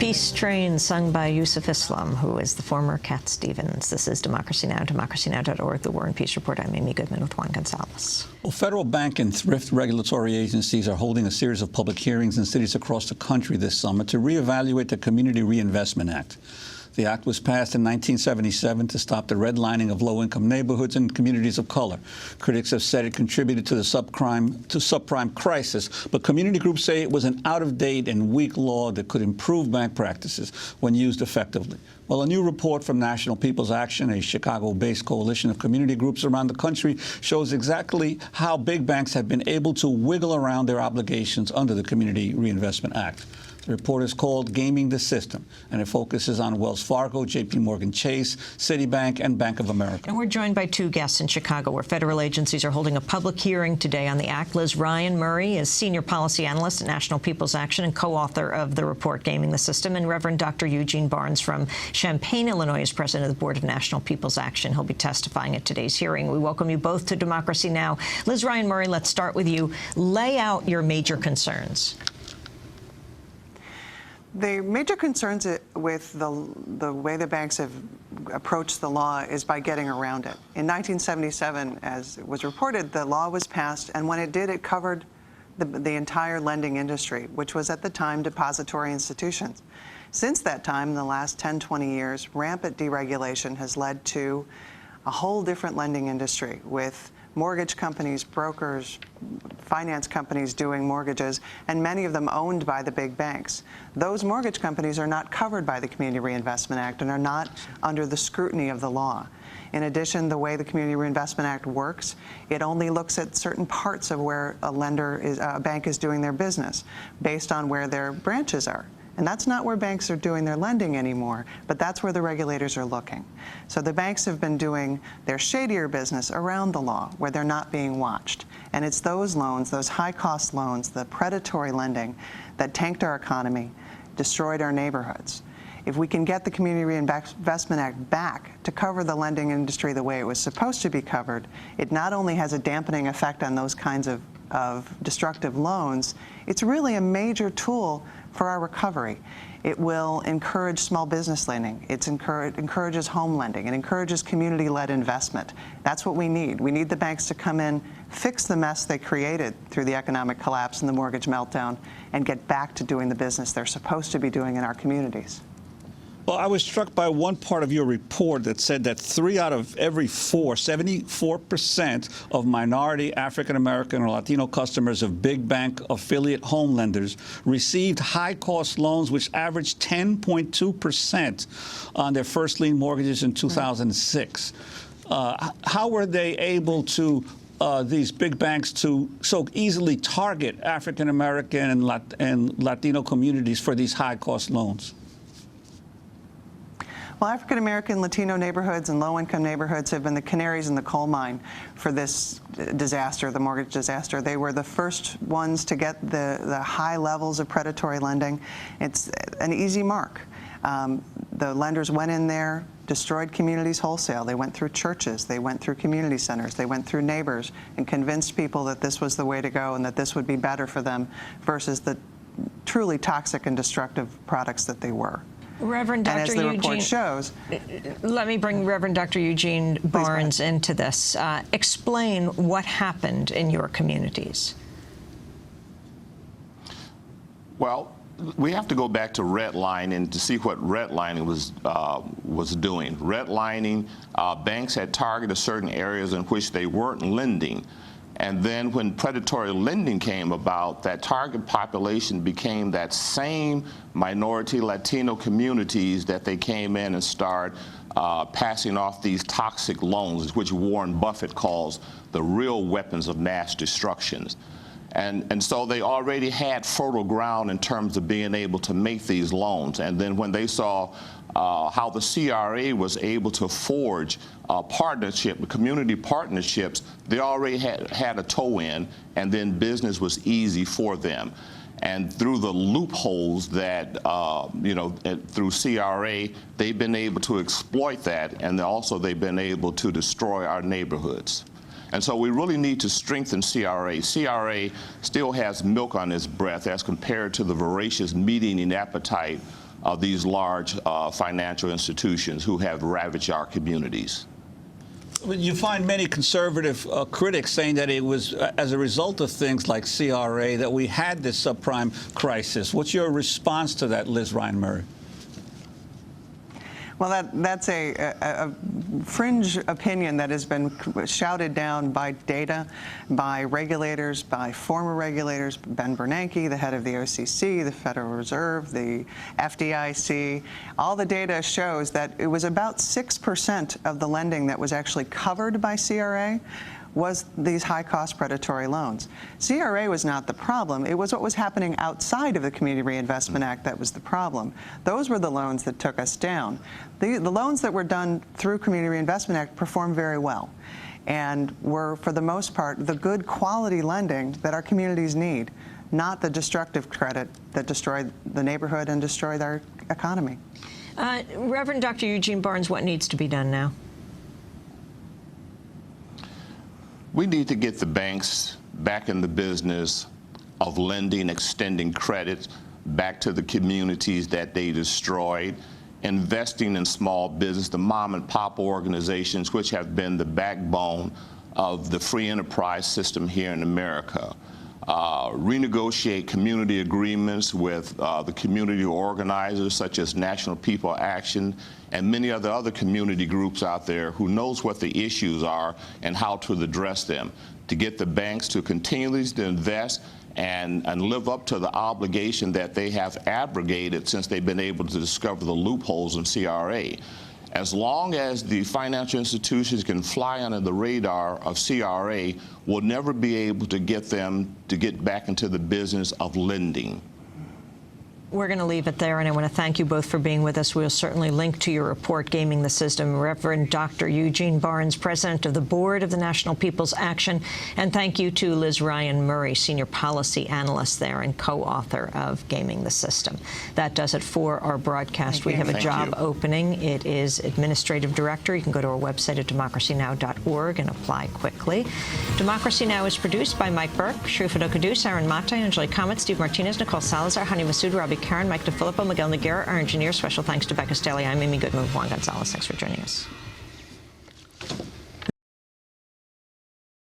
Peace Train, sung by Yusuf Islam, who is the former Cat Stevens. This is Democracy Now!, democracynow.org, the War and Peace Report. I'm Amy Goodman with Juan Gonzalez. Well, federal bank and thrift regulatory agencies are holding a series of public hearings in cities across the country this summer to reevaluate the Community Reinvestment Act. The act was passed in 1977 to stop the redlining of low-income neighborhoods and communities of color. Critics have said it contributed to the subprime crisis, but community groups say it was an out-of-date and weak law that could improve bank practices when used effectively. Well, a new report from National People's Action, a Chicago-based coalition of community groups around the country, shows exactly how big banks have been able to wiggle around their obligations under the Community Reinvestment Act. The report is called Gaming the System, and it focuses on Wells Fargo, JPMorgan Chase, Citibank, and Bank of America. And we're joined by two guests in Chicago, where federal agencies are holding a public hearing today on the act. Liz Ryan Murray is Senior Policy Analyst at National People's Action and co-author of the report Gaming the System, and Reverend Dr. Eugene Barnes from Champaign, Illinois, is President of the Board of National People's Action. He'll be testifying at today's hearing. We welcome you both to Democracy Now! Liz Ryan Murray, let's start with you. Lay out your major concerns. The major concerns with the way the banks have approached the law is by getting around it. In 1977, as it was reported, the law was passed, and when it did, it covered the entire lending industry, which was at the time depository institutions. Since that time, in the last 10, 20 years, rampant deregulation has led to a whole different lending industry with mortgage companies, brokers, finance companies doing mortgages, and many of them owned by the big banks. Those mortgage companies are not covered by the Community Reinvestment Act and are not under the scrutiny of the law. In addition, the way the Community Reinvestment Act works, it only looks at certain parts of where a bank is doing their business based on where their branches are. And that's not where banks are doing their lending anymore, but that's where the regulators are looking. So the banks have been doing their shadier business around the law, where they're not being watched. And it's those loans, those high-cost loans, the predatory lending that tanked our economy, destroyed our neighborhoods. If we can get the Community Reinvestment Act back to cover the lending industry the way it was supposed to be covered, it not only has a dampening effect on those kinds of destructive loans, it's really a major tool for our recovery. It will encourage small business lending. It encourages home lending. It encourages community-led investment. That's what we need. We need the banks to come in, fix the mess they created through the economic collapse and the mortgage meltdown, and get back to doing the business they're supposed to be doing in our communities. Well, I was struck by one part of your report that said that 3 out of every 4, 74% of minority African-American or Latino customers of big bank affiliate home lenders received high-cost loans which averaged 10.2% on their first lien mortgages in 2006. How were they able to these big banks to so easily target African-American and Latino communities for these high-cost loans? Well, African-American, Latino neighborhoods and low-income neighborhoods have been the canaries in the coal mine for this disaster, the mortgage disaster. They were the first ones to get the high levels of predatory lending. It's an easy mark. The lenders went in there, destroyed communities wholesale. They went through churches. They went through community centers. They went through neighbors and convinced people that this was the way to go and that this would be better for them versus the truly toxic and destructive products that they were. Reverend Dr. And as the report shows, let me bring Reverend Dr. Eugene Barnes into this. Explain what happened in your communities. Well, we have to go back to redlining to see what redlining was doing. Redlining, banks had targeted certain areas in which they weren't lending. And then when predatory lending came about, that target population became that same minority Latino communities that they came in and started passing off these toxic loans, which Warren Buffett calls the real weapons of mass destruction. And so they already had fertile ground in terms of being able to make these loans. And then when they saw how the CRA was able to forge community partnerships, they already had a toe in, and then business was easy for them. And through the loopholes that, through CRA, they've been able to exploit that, and also they've been able to destroy our neighborhoods. And so we really need to strengthen CRA. CRA still has milk on its breath as compared to the voracious meat-eating appetite these large financial institutions who have ravaged our communities. You find many conservative critics saying that it was as a result of things like CRA that we had this subprime crisis. What's your response to that, Liz Ryan Murray? Well, that's a fringe opinion that has been shouted down by data, by regulators, by former regulators, Ben Bernanke, the head of the OCC, the Federal Reserve, the FDIC. All the data shows that it was about 6% of the lending that was actually covered by CRA was these high-cost predatory loans. CRA was not the problem. It was what was happening outside of the Community Reinvestment Act that was the problem. Those were the loans that took us down. The loans that were done through Community Reinvestment Act performed very well and were, for the most part, the good quality lending that our communities need, not the destructive credit that destroyed the neighborhood and destroyed our economy. Reverend Dr. Eugene Barnes, what needs to be done now? We need to get the banks back in the business of lending, extending credit back to the communities that they destroyed, investing in small business, the mom and pop organizations, which have been the backbone of the free enterprise system here in America. Renegotiate community agreements with the community organizers such as National People Action and many other community groups out there who knows what the issues are and how to address them, to get the banks to continually invest and live up to the obligation that they have abrogated since they've been able to discover the loopholes in CRA. As long as the financial institutions can fly under the radar of CRA, we'll never be able to get them to get back into the business of lending. We're going to leave it there, and I want to thank you both for being with us. We'll certainly link to your report, Gaming the System. Reverend Dr. Eugene Barnes, President of the Board of the National People's Action, and thank you to Liz Ryan Murray, Senior Policy Analyst there and co-author of Gaming the System. That does it for our broadcast. We have a job opening. It is Administrative Director. You can go to our website at democracynow.org and apply quickly. Democracy Now! Is produced by Mike Burke, Shrufat Okudus, Aaron Mata, Angela Comet, Steve Martinez, Nicole Salazar, Hani Masood, Robbie Karen, Mike DeFilippo, Miguel Noguera, our engineer. Special thanks to Becca Staley. I'm Amy Goodman with Juan Gonzalez. Thanks for joining us.